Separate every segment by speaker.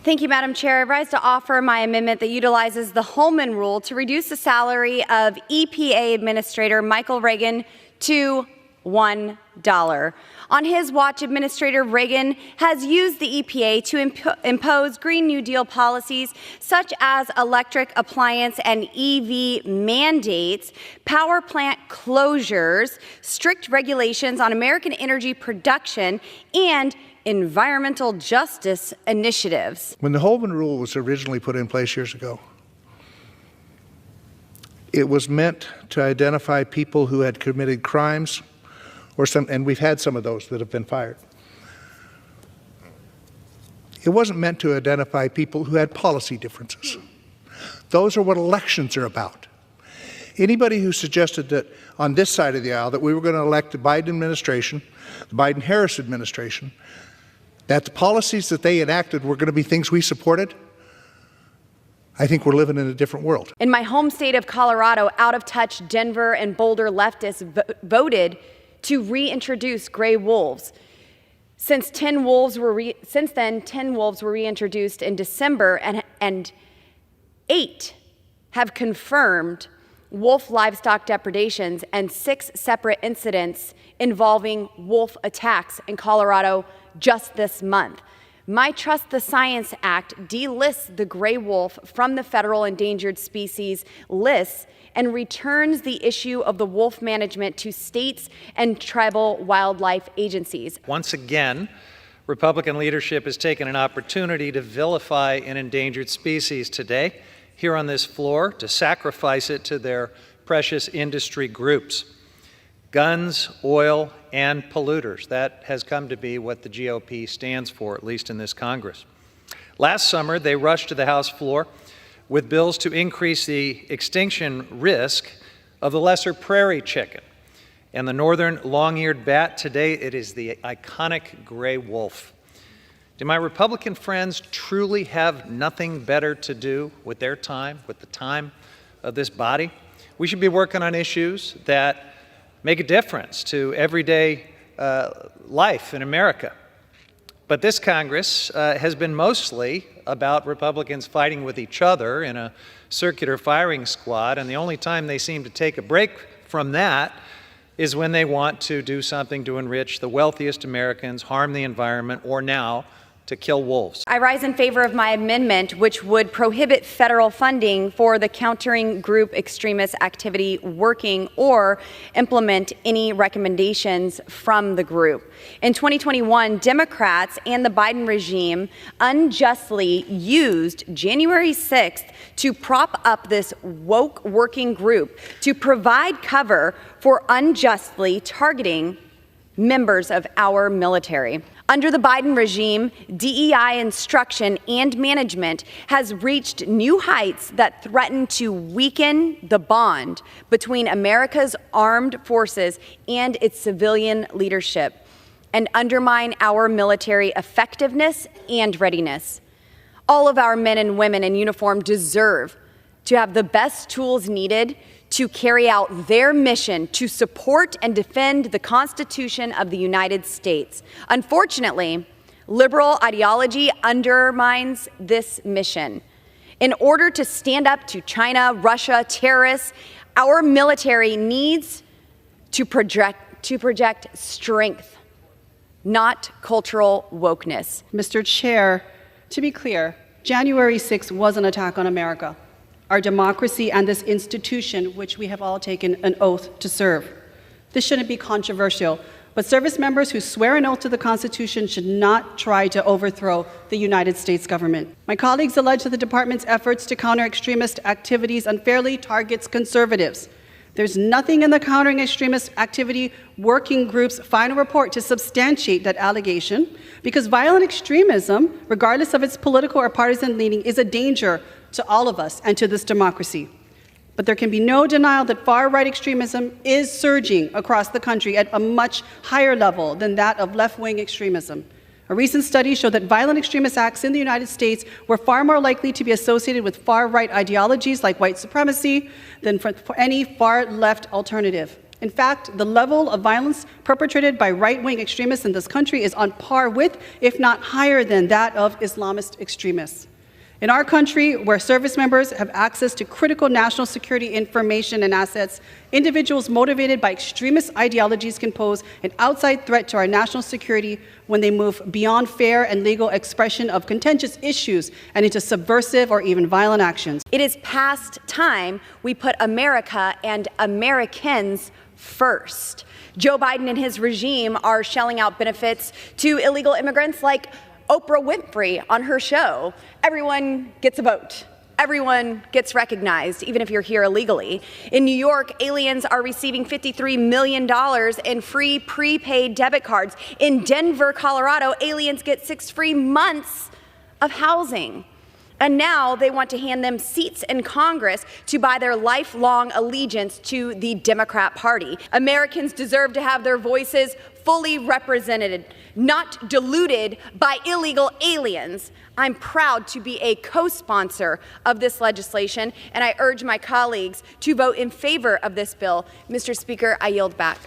Speaker 1: Thank you, Madam Chair. I rise to offer my amendment that utilizes the Holman Rule to reduce the salary of EPA Administrator Michael Regan to $1. On his watch, Administrator Regan has used the EPA to impose Green New Deal policies such as electric appliance and EV mandates, power plant closures, strict regulations on American energy production, and environmental justice initiatives.
Speaker 2: When the Holman Rule was originally put in place years ago, it was meant to identify people who had committed crimes, and we've had some of those that have been fired. It wasn't meant to identify people who had policy differences. Those are what elections are about. Anybody who suggested that on this side of the aisle that we were going to elect the Biden administration, the Biden-Harris administration, that the policies that they enacted were going to be things we supported, I think we're living in a different world.
Speaker 1: In my home state of Colorado, out-of-touch Denver and Boulder leftists voted to reintroduce gray wolves. Since then, 10 wolves were reintroduced in December, and 8 have confirmed wolf livestock depredations and 6 separate incidents involving wolf attacks in Colorado just this month. My Trust the Science Act delists the gray wolf from the federal endangered species lists and returns the issue of the wolf management to states and tribal wildlife agencies.
Speaker 3: Once again, Republican leadership has taken an opportunity to vilify an endangered species today here on this floor, to sacrifice it to their precious industry groups. Guns, oil, and polluters. That has come to be what the GOP stands for, at least in this Congress. Last summer, they rushed to the House floor with bills to increase the extinction risk of the lesser prairie chicken and the northern long-eared bat. Today, it is the iconic gray wolf. Do my Republican friends truly have nothing better to do with their time, with the time of this body? We should be working on issues that make a difference to everyday life in America. But this Congress has been mostly about Republicans fighting with each other in a circular firing squad, and the only time they seem to take a break from that is when they want to do something to enrich the wealthiest Americans, harm the environment, or now to kill wolves.
Speaker 1: I rise in favor of my amendment, which would prohibit federal funding for the Countering Group Extremist Activity Working or implement any recommendations from the group. In 2021, Democrats and the Biden regime unjustly used January 6th to prop up this woke working group to provide cover for unjustly targeting members of our military. Under the Biden regime, DEI instruction and management has reached new heights that threaten to weaken the bond between America's armed forces and its civilian leadership and undermine our military effectiveness and readiness. All of our men and women in uniform deserve to have the best tools needed to carry out their mission to support and defend the Constitution of the United States. Unfortunately, liberal ideology undermines this mission. In order to stand up to China, Russia, terrorists, our military needs to project strength, not cultural wokeness.
Speaker 4: Mr. Chair, to be clear, January 6th was an attack on America, our democracy, and this institution which we have all taken an oath to serve. This shouldn't be controversial, but service members who swear an oath to the Constitution should not try to overthrow the United States government. My colleagues allege that the department's efforts to counter extremist activities unfairly targets conservatives. There's nothing in the Countering Extremist Activity Working Group's final report to substantiate that allegation, because violent extremism, regardless of its political or partisan leaning, is a danger to all of us and to this democracy. But there can be no denial that far-right extremism is surging across the country at a much higher level than that of left-wing extremism. A recent study showed that violent extremist acts in the United States were far more likely to be associated with far-right ideologies like white supremacy than for any far-left alternative. In fact, the level of violence perpetrated by right-wing extremists in this country is on par with, if not higher than, that of Islamist extremists. In our country, where service members have access to critical national security information and assets, individuals motivated by extremist ideologies can pose an outside threat to our national security when they move beyond fair and legal expression of contentious issues and into subversive or even violent actions.
Speaker 1: It is past time we put America and Americans first. Joe Biden and his regime are shelling out benefits to illegal immigrants like Oprah Winfrey on her show. Everyone gets a vote. Everyone gets recognized, even if you're here illegally. In New York, aliens are receiving $53 million in free prepaid debit cards. In Denver, Colorado, aliens get 6 free months of housing. And now they want to hand them seats in Congress to buy their lifelong allegiance to the Democrat Party. Americans deserve to have their voices fully represented, not diluted by illegal aliens. I'm proud to be a co-sponsor of this legislation, and I urge my colleagues to vote in favor of this bill. Mr. Speaker, I yield back.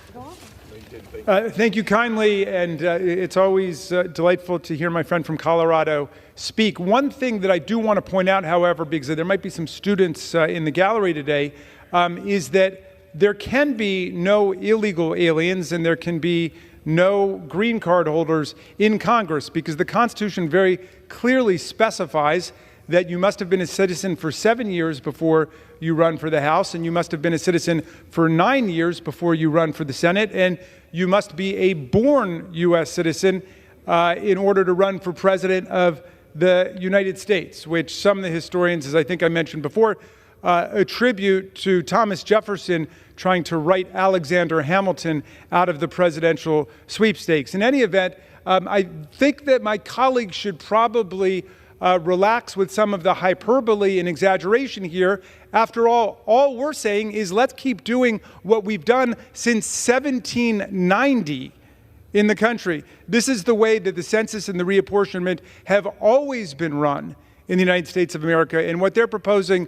Speaker 5: Thank you kindly, and it's always delightful to hear my friend from Colorado speak. One thing that I do want to point out, however, because there might be some students in the gallery today, is that there can be no illegal aliens and there can be no green card holders in Congress, because the Constitution very clearly specifies that you must have been a citizen for 7 years before you run for the House, and you must have been a citizen for 9 years before you run for the Senate, and you must be a born U.S. citizen in order to run for president of the United States, which some of the historians, as I think I mentioned before, attribute to Thomas Jefferson trying to write Alexander Hamilton out of the presidential sweepstakes. In any event, I think that my colleagues should probably relax with some of the hyperbole and exaggeration here. After all we're saying is let's keep doing what we've done since 1790 in the country. This is the way that the census and the reapportionment have always been run in the United States of America, and what they're proposing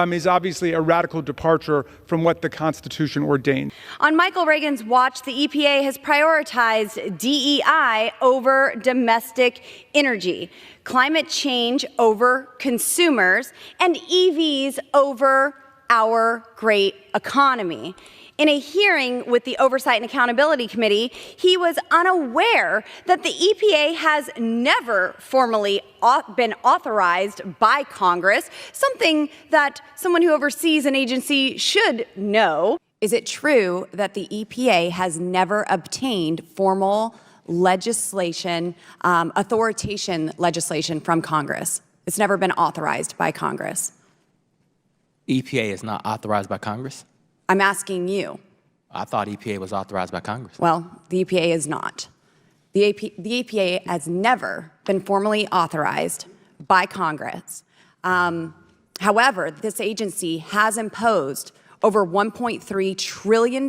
Speaker 5: is obviously a radical departure from what the Constitution ordained.
Speaker 1: On Michael Reagan's watch, the EPA has prioritized DEI over domestic energy, climate change over consumers, and EVs over our great economy. In a hearing with the Oversight and Accountability Committee, he was unaware that the EPA has never formally been authorized by Congress, something that someone who oversees an agency should know. Is it true that the EPA has never obtained formal legislation, authorization legislation from Congress? It's never been authorized by Congress.
Speaker 6: EPA is not authorized by Congress?
Speaker 1: I'm asking you.
Speaker 6: I thought EPA was authorized by Congress.
Speaker 1: Well, the EPA is not. The EPA has never been formally authorized by Congress. However, this agency has imposed over $1.3 trillion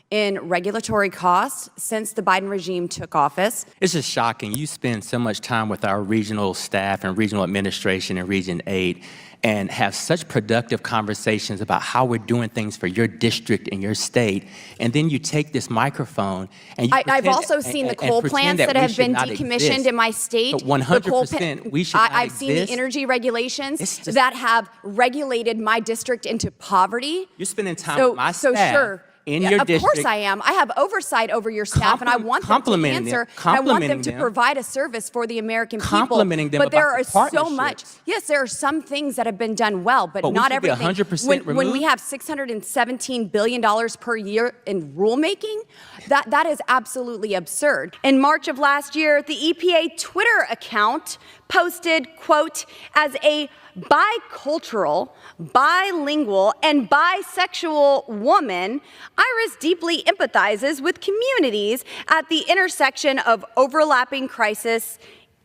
Speaker 1: in regulatory costs since the Biden regime took office.
Speaker 6: It's just shocking. You spend so much time with our regional staff and regional administration and Region 8 and have such productive conversations about how we're doing things for your district and your state, and then you take this microphone and you
Speaker 1: I've also seen the coal plants that have been decommissioned in my state.
Speaker 6: But 100% we should not
Speaker 1: I've seen the energy regulations that have regulated my district into poverty.
Speaker 6: You're spending time with my staff.
Speaker 1: So sure.
Speaker 6: In your district.
Speaker 1: Of course I am. I have oversight over your staff, and I want them to answer. I want them to provide a service for the American people.
Speaker 6: Complimenting them
Speaker 1: but there
Speaker 6: about
Speaker 1: are
Speaker 6: the
Speaker 1: so much. Yes, there are some things that have been done well, but not everything.
Speaker 6: 100%
Speaker 1: when we have $617 billion per year in rulemaking, that is absolutely absurd. In March of last year, the EPA Twitter account posted, quote, as a bicultural, bilingual, and bisexual woman, Iris deeply empathizes with communities at the intersection of overlapping crisis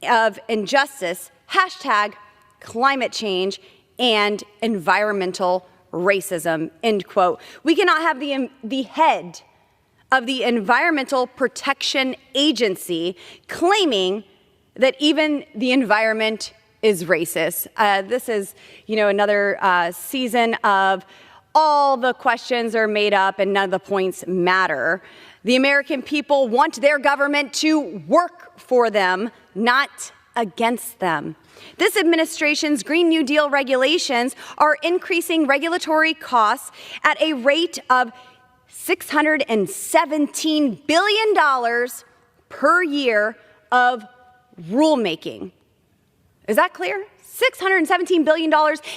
Speaker 1: of injustice, hashtag climate change, and environmental racism, end quote. We cannot have the head of the Environmental Protection Agency claiming that even the environment is racist. This is, another season of all the questions are made up and none of the points matter. The American people want their government to work for them, not against them. This administration's Green New Deal regulations are increasing regulatory costs at a rate of $617 billion per year of rulemaking. Is that clear? $617 billion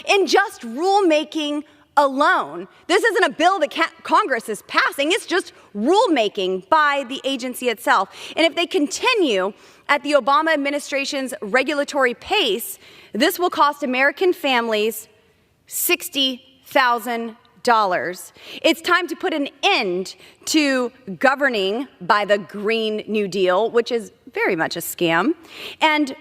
Speaker 1: in just rulemaking alone. This isn't a bill that Congress is passing. It's just rulemaking by the agency itself. And if they continue at the Obama administration's regulatory pace, this will cost American families $60,000. It's time to put an end to governing by the Green New Deal, which is very much a scam. And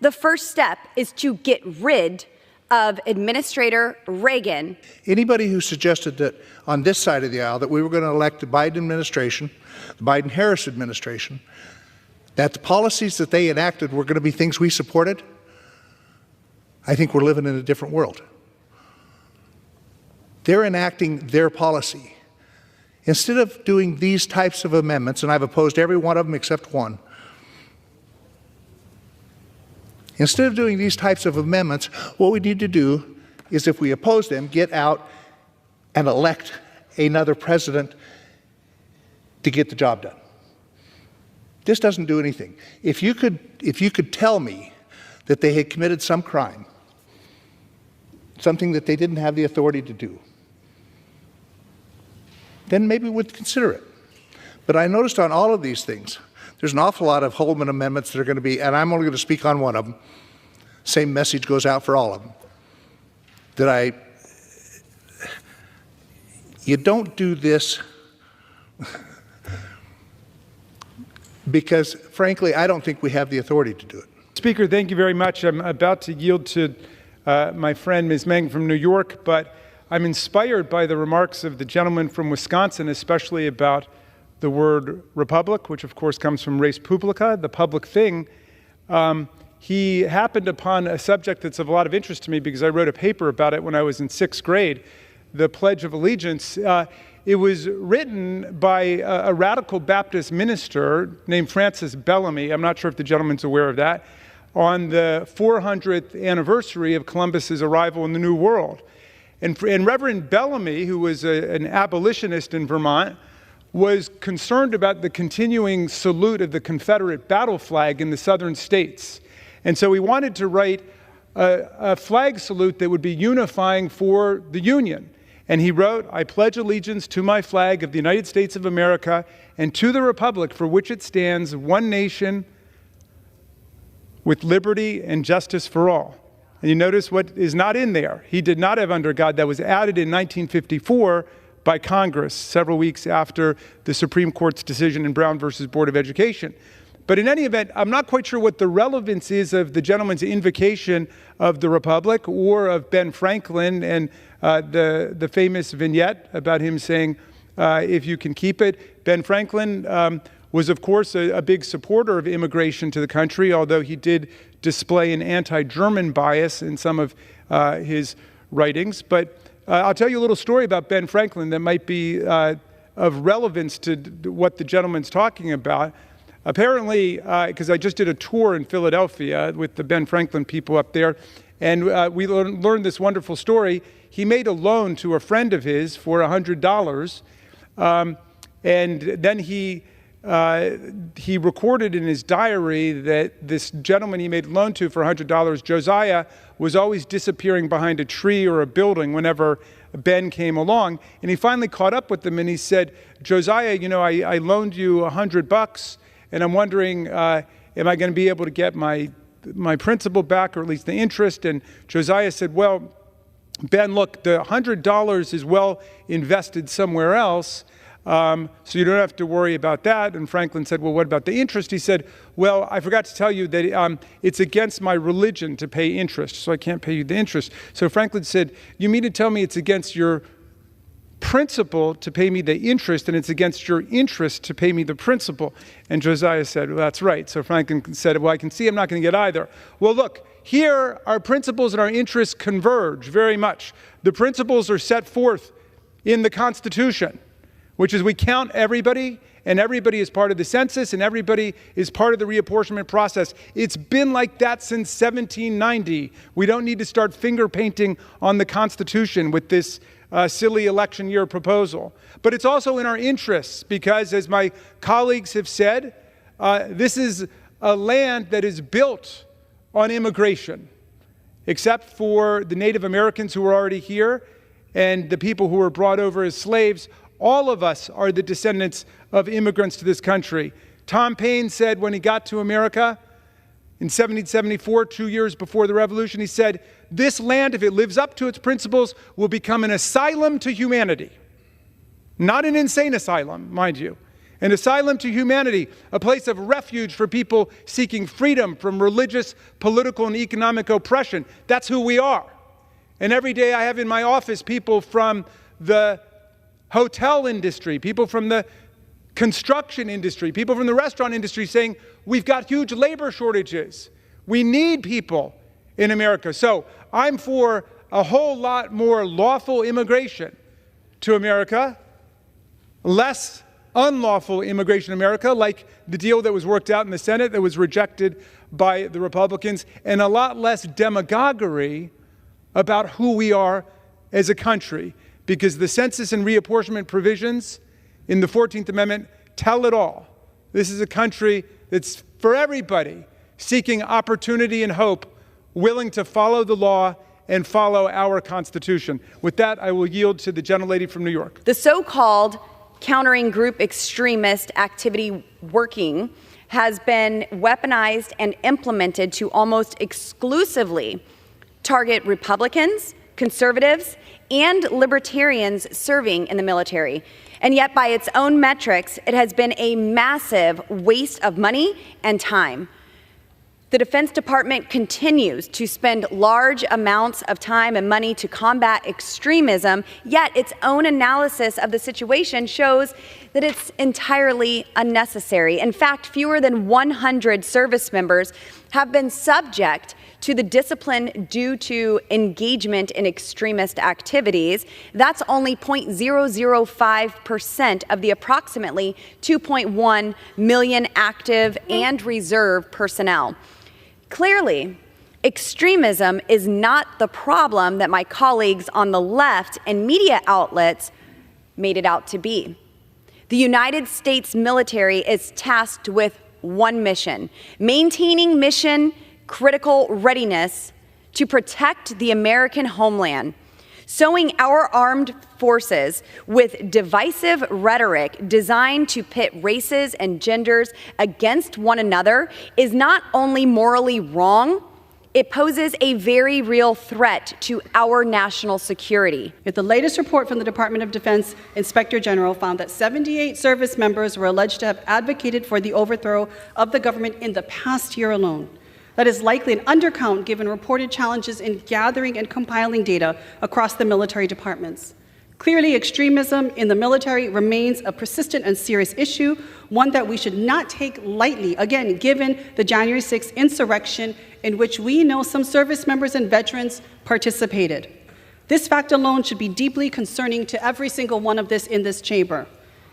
Speaker 1: the first step is to get rid of Administrator Reagan.
Speaker 2: Anybody who suggested that on this side of the aisle that we were going to elect the Biden administration, the Biden-Harris administration, that the policies that they enacted were going to be things we supported, I think we're living in a different world. They're enacting their policy. Instead of doing these types of amendments, and I've opposed every one of them except one, instead of doing these types of amendments, what we need to do is, if we oppose them, get out and elect another president to get the job done. This doesn't do anything. If you could tell me that they had committed some crime, something that they didn't have the authority to do, then maybe we'd consider it. But I noticed on all of these things, there's an awful lot of Holman amendments that are going to be, and I'm only going to speak on one of them. Same message goes out for all of them. You don't do this because, frankly, I don't think we have the authority to do it.
Speaker 5: Speaker, thank you very much. I'm about to yield to my friend, Ms. Meng from New York, but I'm inspired by the remarks of the gentleman from Wisconsin, especially about the word republic, which of course comes from res publica, the public thing. He happened upon a subject that's of a lot of interest to me because I wrote a paper about it when I was in 6th grade, the Pledge of Allegiance. It was written by a radical Baptist minister named Francis Bellamy. I'm not sure if the gentleman's aware of that, on the 400th anniversary of Columbus's arrival in the New World. And Reverend Bellamy, who was an abolitionist in Vermont, was concerned about the continuing salute of the Confederate battle flag in the southern states. And so he wanted to write a flag salute that would be unifying for the Union. And he wrote, "I pledge allegiance to my flag of the United States of America and to the republic for which it stands, one nation with liberty and justice for all." And you notice what is not in there. He did not have under God. That was added in 1954 by Congress, several weeks after the Supreme Court's decision in Brown versus Board of Education. But in any event, I'm not quite sure what the relevance is of the gentleman's invocation of the Republic or of Ben Franklin and the famous vignette about him saying, if you can keep it. Ben Franklin was, of course, a big supporter of immigration to the country, although he did display an anti-German bias in some of his writings. But I'll tell you a little story about Ben Franklin that might be of relevance to what the gentleman's talking about. Apparently, because I just did a tour in Philadelphia with the Ben Franklin people up there, and we learned this wonderful story. He made a loan to a friend of his for $100, and then he recorded in his diary that this gentleman he made a loan to for $100, Josiah, was always disappearing behind a tree or a building whenever Ben came along. And he finally caught up with them and he said, "Josiah, you know, I loaned you $100, and I'm wondering, am I going to be able to get my principal back, or at least the interest?" And Josiah said, "Well, Ben, look, the $100 is well invested somewhere else, so you don't have to worry about that." And Franklin said, "Well, what about the interest?" He said, "Well, I forgot to tell you that it's against my religion to pay interest, so I can't pay you the interest." So Franklin said, "You mean to tell me it's against your principal to pay me the interest, and it's against your interest to pay me the principal?" And Josiah said, "Well, that's right." So Franklin said, "Well, I can see I'm not going to get either." Well, look, here our principles and our interests converge very much. The principles are set forth in the Constitution, which is we count everybody, and everybody is part of the census, and everybody is part of the reapportionment process. It's been like that since 1790. We don't need to start finger painting on the Constitution with this silly election year proposal. But it's also in our interests because, as my colleagues have said, this is a land that is built on immigration, except for the Native Americans who are already here and the people who were brought over as slaves. All of us are the descendants of immigrants to this country. Tom Paine said when he got to America in 1774, 2 years before the Revolution, he said, "This land, if it lives up to its principles, will become an asylum to humanity." Not an insane asylum, mind you. An asylum to humanity, a place of refuge for people seeking freedom from religious, political, and economic oppression. That's who we are. And every day I have in my office people from the hotel industry, people from the construction industry, people from the restaurant industry saying, we've got huge labor shortages. We need people in America. So I'm for a whole lot more lawful immigration to America, less unlawful immigration in America, like the deal that was worked out in the Senate that was rejected by the Republicans, and a lot less demagoguery about who we are as a country, because the census and reapportionment provisions in the 14th Amendment tell it all. This is a country that's for everybody, seeking opportunity and hope, willing to follow the law and follow our Constitution. With that, I will yield to the gentlelady from New York.
Speaker 1: The so-called countering group extremist activity working has been weaponized and implemented to almost exclusively target Republicans, conservatives, and libertarians serving in the military. And yet, by its own metrics, it has been a massive waste of money and time. The Defense Department continues to spend large amounts of time and money to combat extremism, yet its own analysis of the situation shows that it's entirely unnecessary. In fact, fewer than 100 service members have been subject to the discipline due to engagement in extremist activities. That's only 0.005% of the approximately 2.1 million active and reserve personnel. Clearly, extremism is not the problem that my colleagues on the left and media outlets made it out to be. The United States military is tasked with one mission: maintaining mission critical readiness to protect the American homeland. Sowing our armed forces with divisive rhetoric designed to pit races and genders against one another is not only morally wrong, it poses a very real threat to our national security.
Speaker 4: Yet the latest report from the Department of Defense Inspector General found that 78 service members were alleged to have advocated for the overthrow of the government in the past year alone. That is likely an undercount given reported challenges in gathering and compiling data across the military departments. Clearly, extremism in the military remains a persistent and serious issue, one that we should not take lightly, again, given the January 6th insurrection in which we know some service members and veterans participated. This fact alone should be deeply concerning to every single one of us in this chamber.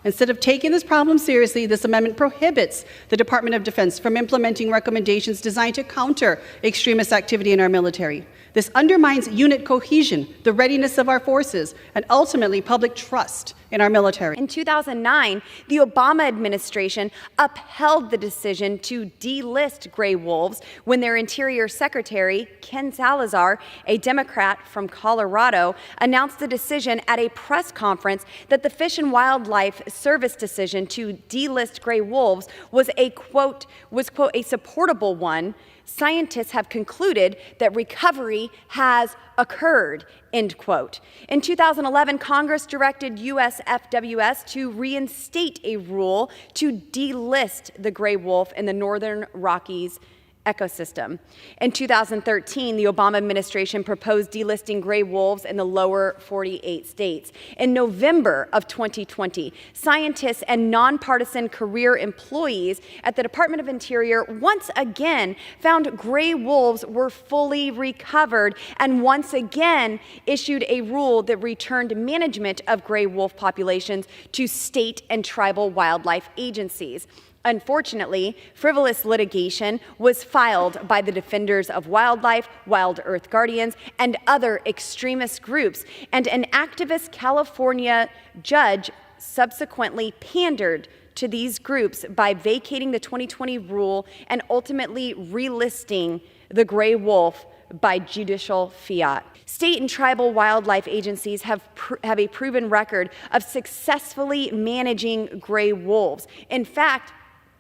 Speaker 4: Instead of taking this problem seriously, this amendment prohibits the Department of Defense from implementing recommendations designed to counter extremist activity in our military. This undermines unit cohesion, the readiness of our forces, and ultimately public trust in our military.
Speaker 1: In 2009, the Obama administration upheld the decision to delist gray wolves when their Interior Secretary, Ken Salazar, a Democrat from Colorado, announced the decision at a press conference that the Fish and Wildlife Service decision to delist gray wolves was a, quote, a supportable one. Scientists have concluded that recovery has occurred, end quote. In 2011, Congress directed USFWS to reinstate a rule to delist the gray wolf in the Northern Rockies ecosystem. In 2013, the Obama administration proposed delisting gray wolves in the lower 48 states. In November of 2020, scientists and nonpartisan career employees at the Department of Interior once again found gray wolves were fully recovered and once again issued a rule that returned management of gray wolf populations to state and tribal wildlife agencies. Unfortunately, frivolous litigation was filed by the Defenders of Wildlife, Wild Earth Guardians, and other extremist groups, and an activist California judge subsequently pandered to these groups by vacating the 2020 rule and ultimately relisting the gray wolf by judicial fiat. State and tribal wildlife agencies have a proven record of successfully managing gray wolves. In fact,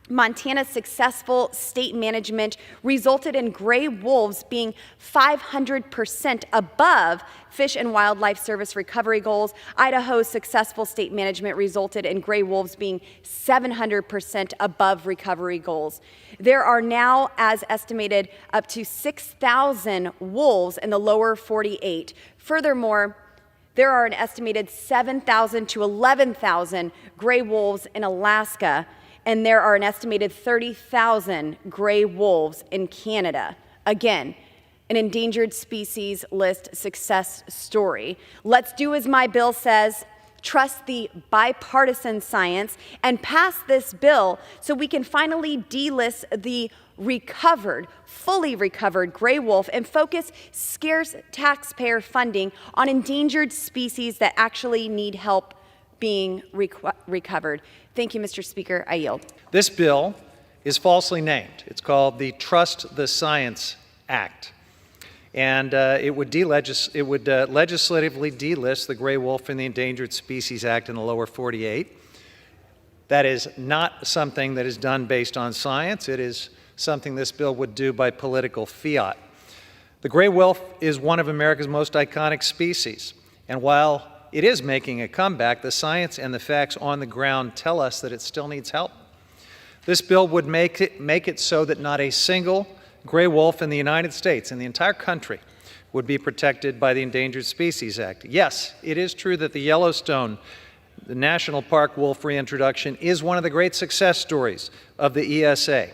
Speaker 1: Montana's successful state management resulted in gray wolves being 500% above Fish and Wildlife Service recovery goals. Idaho's successful state management resulted in gray wolves being 700% above recovery goals. There are now, as estimated, up to 6,000 wolves in the lower 48. Furthermore, there are an estimated 7,000 to 11,000 gray wolves in Alaska, and there are an estimated 30,000 gray wolves in Canada. Again, an endangered species list success story. Let's do as my bill says, trust the bipartisan science, and pass this bill so we can finally delist the fully recovered gray wolf and focus scarce taxpayer funding on endangered species that actually need help being recovered. Thank you, Mr. Speaker. I yield.
Speaker 3: This bill is falsely named. It's called the Trust the Science Act. And it would legislatively delist the gray wolf in the Endangered Species Act in the lower 48. That is not something that is done based on science. It is something this bill would do by political fiat. The gray wolf is one of America's most iconic species. And while it is making a comeback, the science and the facts on the ground tell us that it still needs help. This bill would make it so that not a single gray wolf in the United States, in the entire country, would be protected by the Endangered Species Act. Yes, it is true that the Yellowstone, the National Park wolf reintroduction, is one of the great success stories of the ESA.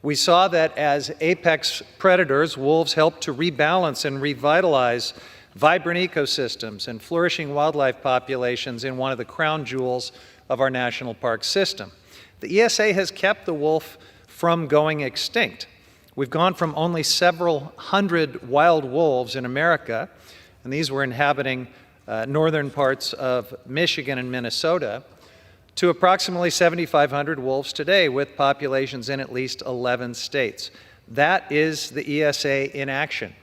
Speaker 3: We saw that as apex predators, wolves help to rebalance and revitalize vibrant ecosystems and flourishing wildlife populations in one of the crown jewels of our national park system. The ESA has kept the wolf from going extinct. We've gone from only several hundred wild wolves in America, and these were inhabiting northern parts of Michigan and Minnesota, to approximately 7,500 wolves today, with populations in at least 11 states. That is the ESA in action.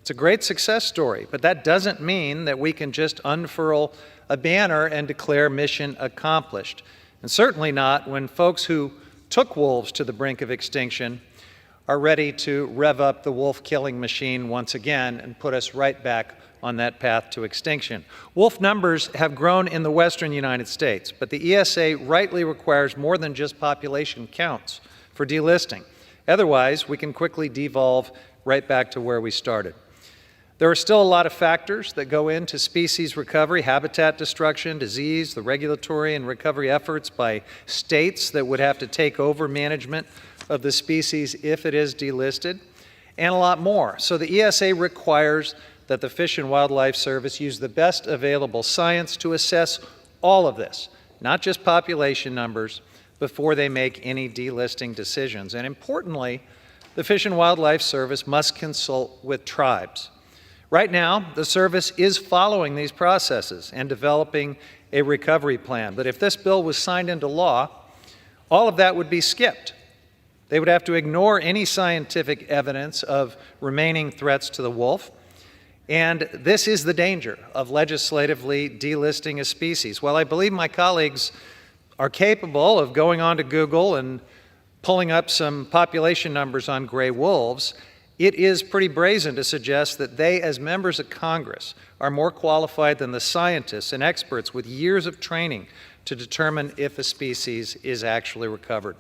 Speaker 3: It's a great success story, but that doesn't mean that we can just unfurl a banner and declare mission accomplished. And certainly not when folks who took wolves to the brink of extinction are ready to rev up the wolf-killing machine once again and put us right back on that path to extinction. Wolf numbers have grown in the western United States, but the ESA rightly requires more than just population counts for delisting. Otherwise, we can quickly devolve right back to where we started. There are still a lot of factors that go into species recovery: habitat destruction, disease, the regulatory and recovery efforts by states that would have to take over management of the species if it is delisted, and a lot more. So the ESA requires that the Fish and Wildlife Service use the best available science to assess all of this, not just population numbers, before they make any delisting decisions. And importantly, the Fish and Wildlife Service must consult with tribes. Right now, the service is following these processes and developing a recovery plan. But if this bill was signed into law, all of that would be skipped. They would have to ignore any scientific evidence of remaining threats to the wolf. And this is the danger of legislatively delisting a species. While I believe my colleagues are capable of going onto Google and pulling up some population numbers on gray wolves, it is pretty brazen to suggest that they, as members of Congress, are more qualified than the scientists and experts with years of training to determine if a species is actually recovered.